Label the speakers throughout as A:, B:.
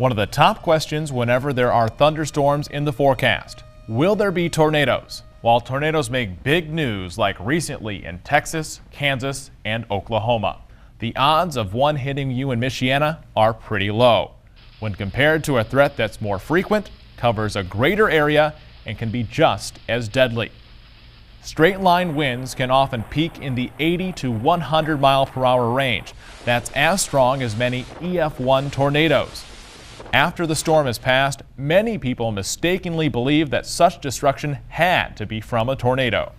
A: One of the top questions whenever there are thunderstorms in the forecast: will there be tornadoes? While tornadoes make big news like recently in Texas, Kansas, and Oklahoma, the odds of one hitting you in Michiana are pretty low when compared to a threat that's more frequent, covers a greater area, and can be just as deadly. Straight line winds can often peak in the 80 to 100 mile per hour range. That's as strong as many EF1 tornadoes. After the storm has passed, many people mistakenly believe that such destruction had to be from a tornado.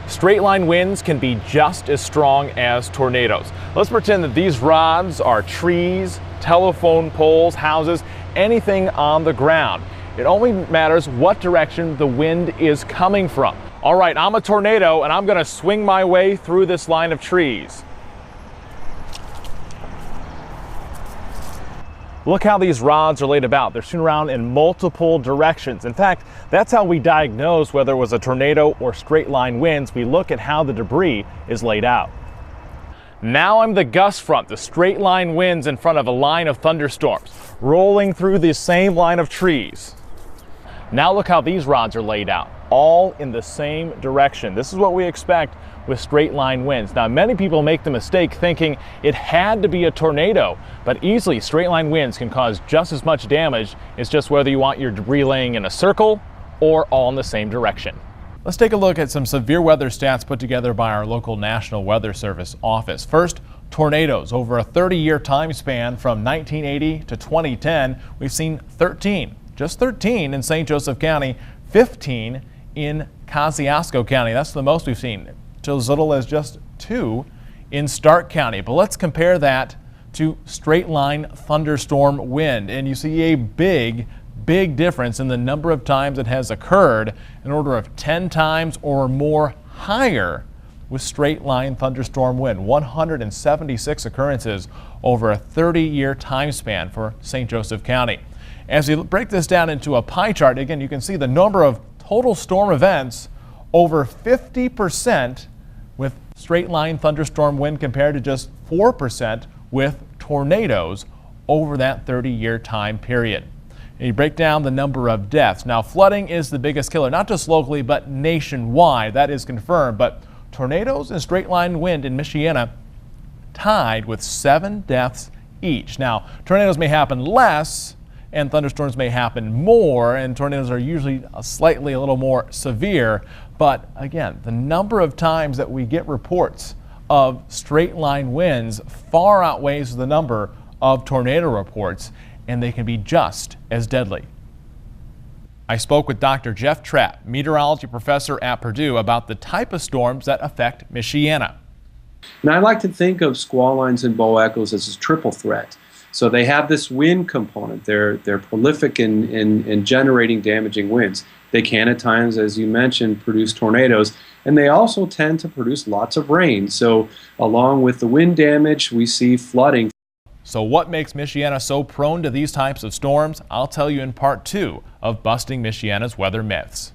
A: Straight line winds can be just as strong as tornadoes. Let's pretend that these rods are trees, telephone poles, houses, anything on the ground. It only matters what direction the wind is coming from. All right, I'm a tornado and I'm going to swing my way through this line of trees. Look how these rods are laid about. They're strewn around in multiple directions. In fact, that's how we diagnose whether it was a tornado or straight line winds. We look at how the debris is laid out. Now I'm the gust front, the straight line winds in front of a line of thunderstorms, rolling through the same line of trees. Now look how these rods are laid out, all in the same direction. This is what we expect with straight line winds. Now, many people make the mistake thinking it had to be a tornado, but easily straight line winds can cause just as much damage. It's just whether you want your debris laying in a circle or all in the same direction. Let's take a look at some severe weather stats put together by our local National Weather Service office. First, tornadoes. Over a 30-year time span from 1980 to 2010, we've seen 13. Just 13 in St. Joseph County, 15 in Kosciuszko County. That's the most we've seen. To as little as just 2 in Stark County. But let's compare that to straight line thunderstorm wind, and you see a big difference in the number of times it has occurred, an order of 10 times or more higher with straight line thunderstorm wind. 176 occurrences over a 30-year time span for St. Joseph County. As we break this down into a pie chart, again, you can see the number of total storm events, over 50% with straight line thunderstorm wind compared to just 4% with tornadoes over that 30-year time period. And you break down the number of deaths. Now, flooding is the biggest killer, not just locally, but nationwide. That is confirmed. But tornadoes and straight line wind in Michiana tied with 7 deaths each. Now, tornadoes may happen less and thunderstorms may happen more, and tornadoes are usually a little more severe. But again, the number of times that we get reports of straight line winds far outweighs the number of tornado reports, and they can be just as deadly. I spoke with Dr. Jeff Trapp, meteorology professor at Purdue, about the type of storms that affect Michiana.
B: And I like to think of squall lines and bow echoes as a triple threat. So they have this wind component. They're prolific in generating damaging winds. They can at times, as you mentioned, produce tornadoes, and they also tend to produce lots of rain. So along with the wind damage, we see flooding.
A: So what makes Michiana so prone to these types of storms? I'll tell you in part 2 of Busting Michiana's Weather Myths.